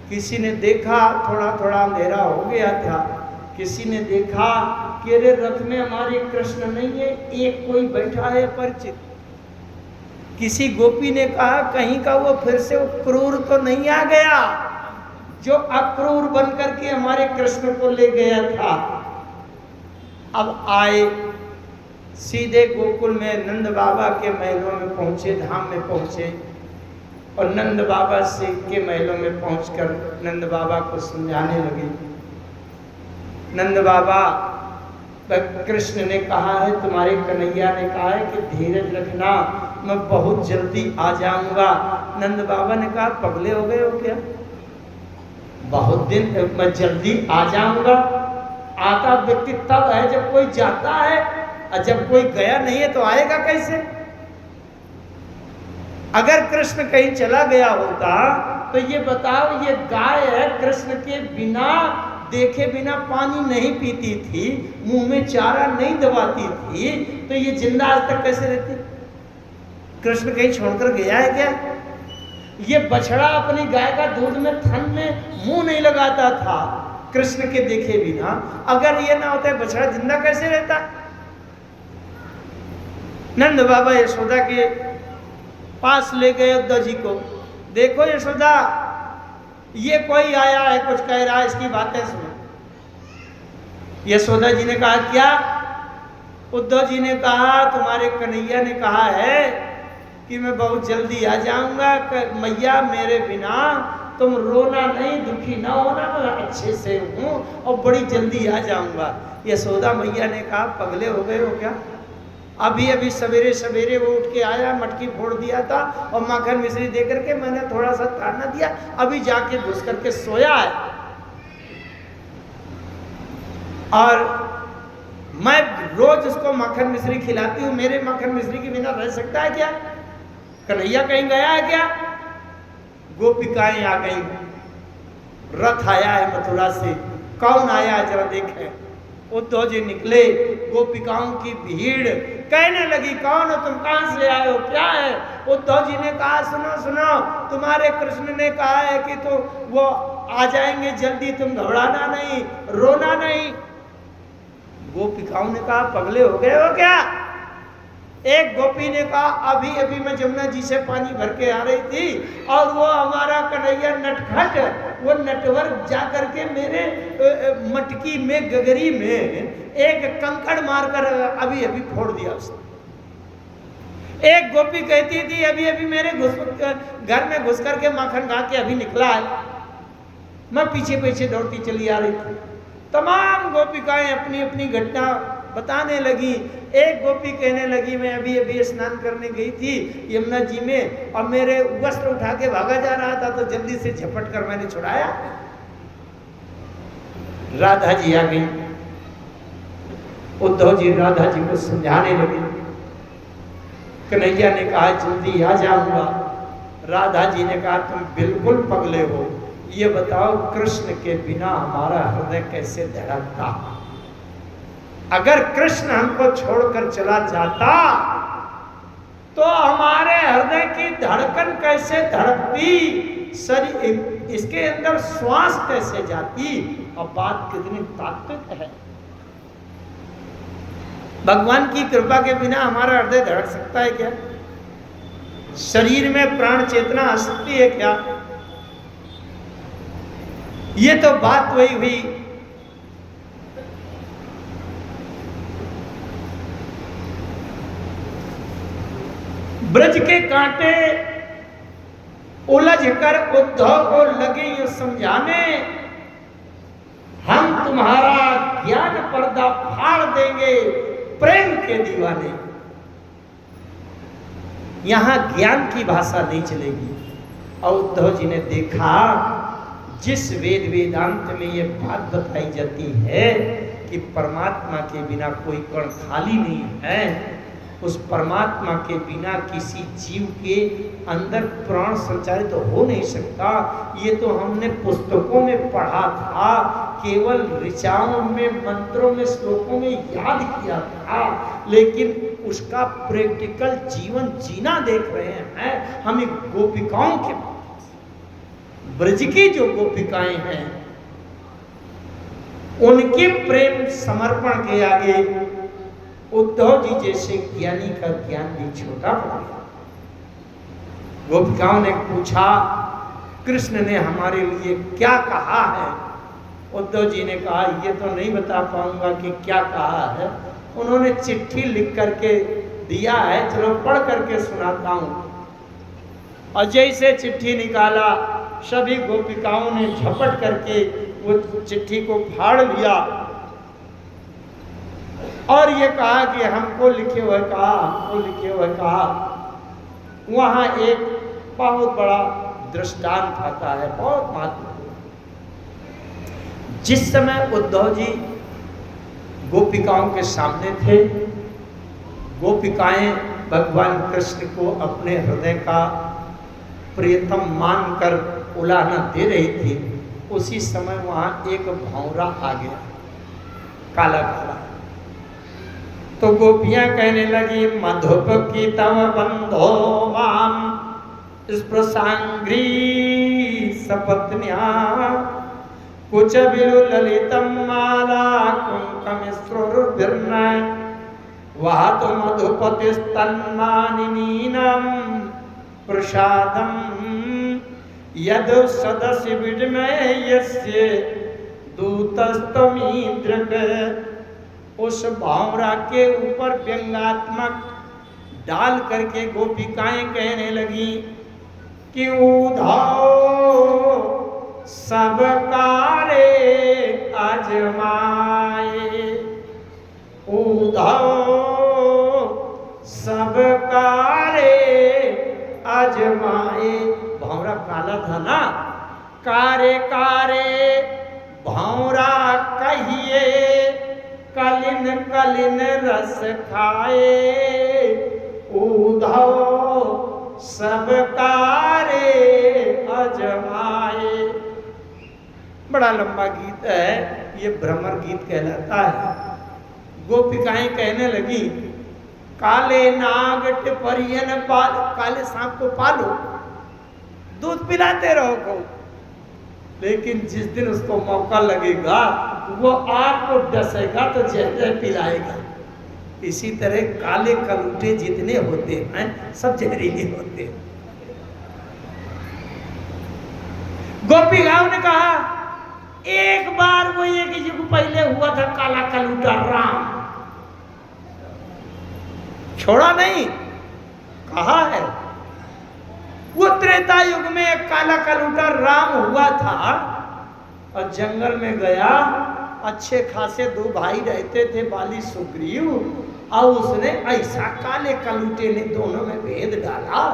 किसी ने देखा, थोड़ा थोड़ा अंधेरा हो गया था, किसी ने देखा कि अरे रथ में हमारे कृष्ण नहीं है, एक कोई बैठा है परिचित। किसी गोपी ने कहा कहीं का वो फिर से वो क्रूर तो नहीं आ गया जो अक्रूर बन करके हमारे कृष्ण को ले गया था। अब आए, सीधे गोकुल में नंद बाबा के महलों में पहुंचे, धाम में पहुंचे और नंद बाबा से के महलों में पहुंचकर नंद बाबा को समझाने लगे। नंद बाबा, कृष्ण ने कहा है, तुम्हारे कन्हैया ने कहा है कि धीरज रखना, मैं बहुत जल्दी आ जाऊंगा। नंद बाबा ने कहा पगले हो गए हो क्या? बहुत दिन मैं जल्दी आ जाऊंगा। आता व्यक्ति तब है जब कोई जाता है, और जब कोई गया नहीं है तो आएगा कैसे? अगर कृष्ण कहीं चला गया होता तो ये बताओ, ये गाय है कृष्ण के बिना देखे बिना पानी नहीं पीती थी, मुंह में चारा नहीं दबाती थी, तो ये जिंदा आज तक कैसे रहती? कृष्ण कहीं छोड़कर गया है क्या? ये बछड़ा अपनी गाय का दूध में थन में मुंह नहीं लगाता था कृष्ण के देखे बिना। अगर ये ना होता है बछड़ा जिंदा कैसे रहता? नंद बाबा यशोदा के पास ले गए उद्धव जी को। देखो यशोदा, ये कोई आया है, कुछ कह रहा है, इसकी बातें सुनो। यशोदा जी ने कहा क्या? उद्धव जी ने कहा तुम्हारे कन्हैया ने कहा है कि मैं बहुत जल्दी आ जाऊंगा, मैया मेरे बिना तुम रोना नहीं, दुखी ना होना, मैं अच्छे से हूँ और बड़ी जल्दी आ जाऊंगा। यशोदा मैया ने कहा पगले हो गए हो क्या? अभी अभी सवेरे सवेरे वो उठ के आया, मटकी फोड़ दिया था और माखन मिश्री दे करके मैंने थोड़ा सा ताना दिया, अभी जाके घुस करके सोया है। और मैं रोज उसको माखन मिश्री खिलाती हूँ, मेरे माखन मिश्री के बिना रह सकता है क्या? कन्हैया कहीं गया है क्या? गोपिकाएं आ गई, रथ आया है मथुरा से, कौन आया है जरा देखें। उद्धव जी निकले, गोपिकाओं की भीड़ कहने लगी कौन हो तुम, कहां से आए हो, क्या है? उद्धव जी ने कहा सुनो सुनो, तुम्हारे कृष्ण ने कहा है कि तो वो आ जाएंगे जल्दी, तुम घबराना नहीं, रोना नहीं। गोपिकाओं ने कहा पगले हो गए हो क्या? एक गोपी ने कहा अभी अभी मैं जमुना जी से पानी भर के आ रही थी और वो हमारा कन्हैया नटखट, वो नटवर जाकर के मेरे मटकी में, गगरी में एक कंकड़ मारकर अभी अभी फोड़ दिया उसने। एक गोपी कहती थी अभी अभी मेरे घर में घुस करके माखन खा के अभी निकला है, मैं पीछे पीछे दौड़ती चली आ रही थी। तमाम गोपिकाएं अपनी अपनी घटना बताने लगी। एक गोपी कहने लगी मैं अभी अभी स्नान करने गई थी यमुना जी में और मेरे वस्त्र उठा के भागा जा रहा था तो जल्दी से झपट कर मैंने छुड़ाया। राधा जी आ गई, उद्धव जी राधा जी को समझाने लगे। कन्हैया ने कहा जल्दी आ जाऊंगा। राधा जी ने कहा तुम बिल्कुल पगले हो, ये बताओ कृष्ण के बिना हमारा हृदय कैसे धड़कता? अगर कृष्ण हमको छोड़कर चला जाता तो हमारे हृदय की धड़कन कैसे धड़कती, शरीर इसके अंदर श्वास कैसे जाती? और बात कितनी तात्विक है। भगवान की कृपा के बिना हमारा हृदय धड़क सकता है क्या? शरीर में प्राण चेतना आ सकती है क्या? ये तो बात वही हुई ब्रज के कांटे उलझ कर उद्धव को लगे ये समझाने हम तुम्हारा ज्ञान पर्दा फाड़ देंगे प्रेम के दीवाने। यहां ज्ञान की भाषा नहीं चलेगी। और उद्धव जी ने देखा जिस वेद वेदांत में ये बात बताई जाती है कि परमात्मा के बिना कोई कण खाली नहीं है, उस परमात्मा के बिना किसी जीव के अंदर प्राण संचारित तो हो नहीं सकता। ये तो हमने पुस्तकों में पढ़ा था, केवल ऋचाओं में, मंत्रों में, श्लोकों में याद किया था, लेकिन उसका प्रैक्टिकल जीवन जीना देख रहे हैं हम गोपिकाओं के। ब्रज की जो गोपिकाएं हैं उनके प्रेम समर्पण के आगे उद्धव जी जैसे ज्ञानी का ज्ञान भी छोटा पड़ गया। गोपिकाओं ने पूछा कृष्ण ने हमारे लिए क्या कहा है? उद्धव जी ने कहा ये तो नहीं बता पाऊंगा कि क्या कहा है, उन्होंने चिट्ठी लिख करके दिया है, चलो पढ़ करके सुनाता हूं। और जैसे चिट्ठी निकाला सभी गोपिकाओं ने झपट करके वो चिट्ठी को फाड़ लिया और ये कहा कि हमको लिखे हुए कहा, हमको लिखे हुए कहा। वहां एक बहुत बड़ा दृष्टांत आता है, बहुत महत्वपूर्ण। जिस समय उद्धव जी गोपिकाओं के सामने थे, गोपिकाएं भगवान कृष्ण को अपने हृदय का प्रियतम मानकर उलाहना दे रही थी, उसी समय वहां एक भौरा आ गया, काला काला। तो गोपियां कहने लगी मधुप की तव बंधो माम स्पृशांघ्री सपत्न्या कुछ बिलु ललितम माला कुंकमिश्रुर्भिर्न वहतु मधुपतिस्तन्मानिनीनां प्रसादम यद सदस्य विडमय यस्य दूतस्तमीद्रक। उस भावरा के ऊपर व्यंगात्मक डाल करके गोपिकाएं कहने लगी कि उधाओ सब कारे आजमाए, उधाओ सब कारे आजमाए। भावरा काला था ना, कारे कारे भावरा कहिए कलिन कलिन रस खाए, उधाओ सब कारे आजमाए। बड़ा लंबा गीत है ये, भ्रमर गीत कहलाता है। गोपिकाएं कहने लगी काले नाग टिपरियन पाल, काले सांप को पालो, दूध पिलाते रहो को, लेकिन जिस दिन उसको मौका लगेगा वो आपको डसेगा तो जहर पिलाएगा। इसी तरह काले कलूटे जितने होते हैं सब जहरीले होते हैं। गोपीगांव ने कहा एक बार वो एक युग पहले हुआ था काला कलूटा राम, छोड़ा नहीं, कहा है वो त्रेता युग में एक काला कलूटा राम हुआ था और जंगल में गया। अच्छे खासे दो भाई रहते थे बाली सुग्रीव, और उसने ऐसा काले कलूटे ने दोनों में भेद डाला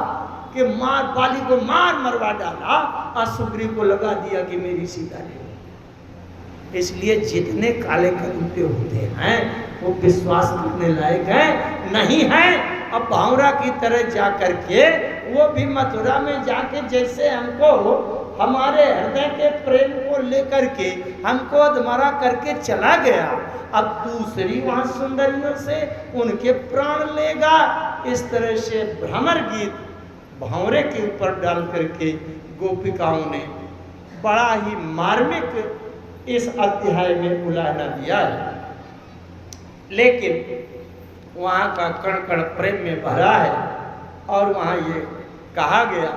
कि मार बाली को मार मरवा डाला और सुग्रीव को लगा दिया कि मेरी सीता ले। इसलिए जितने काले कलूटे होते हैं वो विश्वास करने लायक है नहीं है। अब भावरा की तरह जा करके वो भी मथुरा में जाके जैसे हमको हमारे हृदय के प्रेम को लेकर के हमको अधमरा करके चला गया, अब दूसरी वहां सुंदरियों से उनके प्राण लेगा। इस तरह से भ्रमर गीत भावरे के ऊपर डाल करके गोपिकाओं ने बड़ा ही मार्मिक इस अध्याय में उलाहना दिया है। लेकिन वहाँ का कण कण प्रेम में भरा है और वहाँ ये कहा गया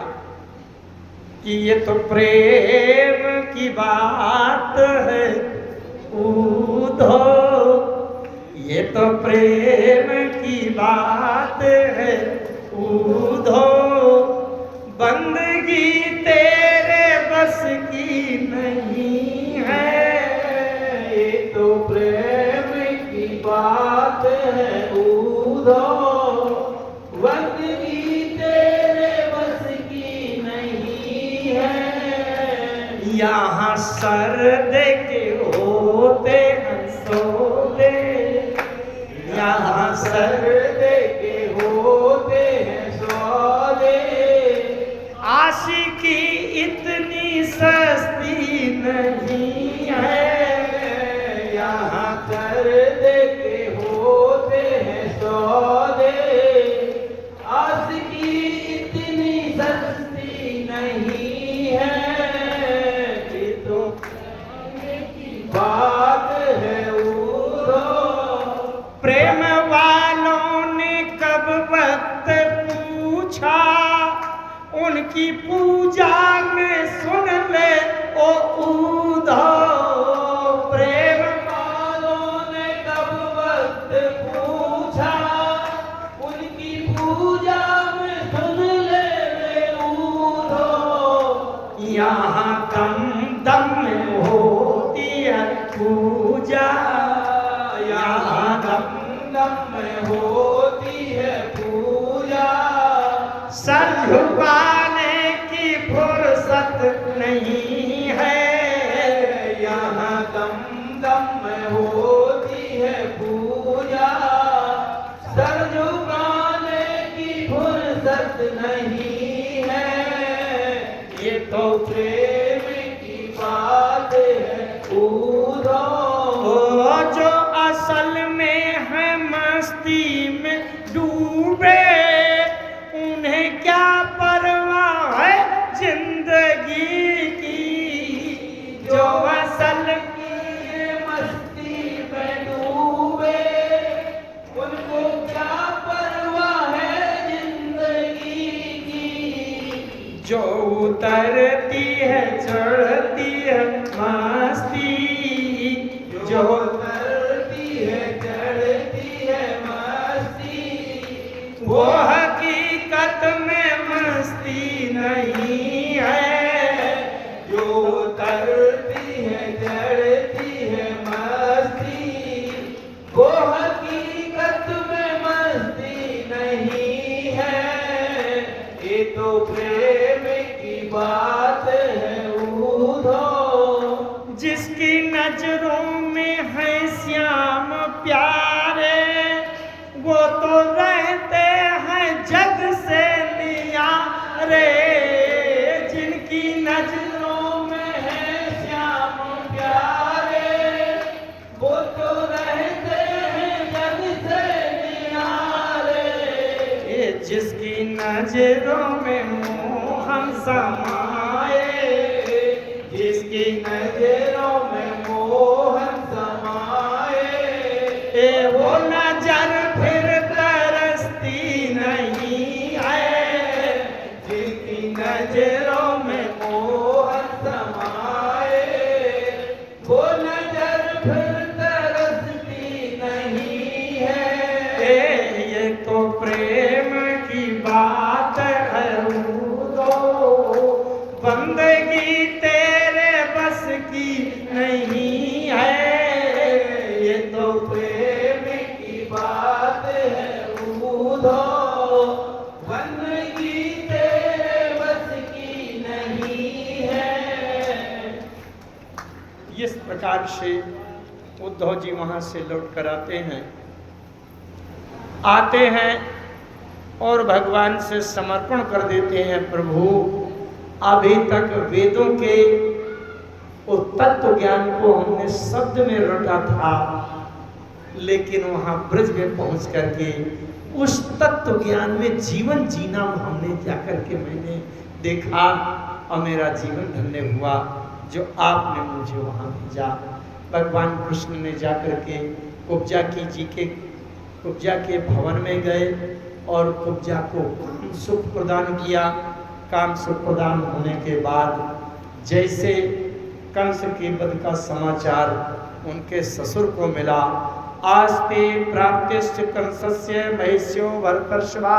कि ये तो प्रेम की बात है उधो, ये तो प्रेम की बात है उधो, बंदगी तेरे बस की नहीं है, ये तो प्रेम की बात है उधो, बंदगी तेरे बस की नहीं है। यहाँ सर दे के होते हैं सोले, यहाँ सर दे के होते हैं सोले, आशिकी इतनी सस्ती नहीं है, यहाँ सर दे के होते हैं सोले, आशिकी इतनी सस्ती नहीं है, ये तो बात है उधो। प्रेम वालों ने कब वक्त पूछा, उनकी पूजा में सुन ले ओ उधो। प्रेम वालों ने कब वक्त पूछा, उनकी पूजा में सुन ले उधो। यहाँ दम दम में होती है पूजा, यहाँ दम दम में होती है पूजा, सर झुकाने की फुर्सत नहीं है, यहाँ दम दम में होती है पूजा, सर झुकाने की फुर्सत नहीं है, ये तो प्रेम की बात है उधो। जो असल में है मस्ती में डूबे, उन्हें क्या परवाह जो उतरती है चढ़ती है मस्ती, जो उतरती है चढ़ती है मस्ती, वो हकीकत में मस्ती नहीं है। जो उतरती है चढ़ती है मस्ती, वो हकीकत में मस्ती नहीं है। ये तो प्रेम की बात है उधो, जिसकी नजरों में है श्याम प्यारे, वो तो रहते हैं जग से नियारे। जिनकी नजरों में है श्याम प्यारे, वो तो रहते हैं जग से नियारे। ये जिसकी नजरों में मोहन समाए, जिसकी नजरों में मोहन समाए, वो नजर फिर तरसती नहीं है। जिसकी नजरों में मोहन समाए, वो नजर फिर तरसती नहीं है। ये तो प्रेम की बात है दो, बंदगी तेरे बस की नहीं है। ये तो प्रेम की बात है उधो, बंदगी तेरे बस की नहीं है। इस प्रकार से उद्धव जी वहां से लौट कर आते हैं और भगवान से समर्पण कर देते हैं, प्रभु अभी तक वेदों के उस तत्व ज्ञान को हमने शब्द में रटा था, लेकिन वहां ब्रज में पहुंच करके उस तत्व ज्ञान में जीवन जीना हमने जाकर के मैंने देखा और मेरा जीवन धन्य हुआ जो आपने मुझे वहां भेजा। भगवान कृष्ण ने जाकर के कुब्जा के भवन में गए और कुब्जा को काम सुख प्रदान किया। काम सुख प्रदान होने के बाद जैसे कंस के वध का समाचार उनके ससुर को मिला, आस्ते प्राप्तिश्च कंसस्य महिष्यो भरतर्षभा।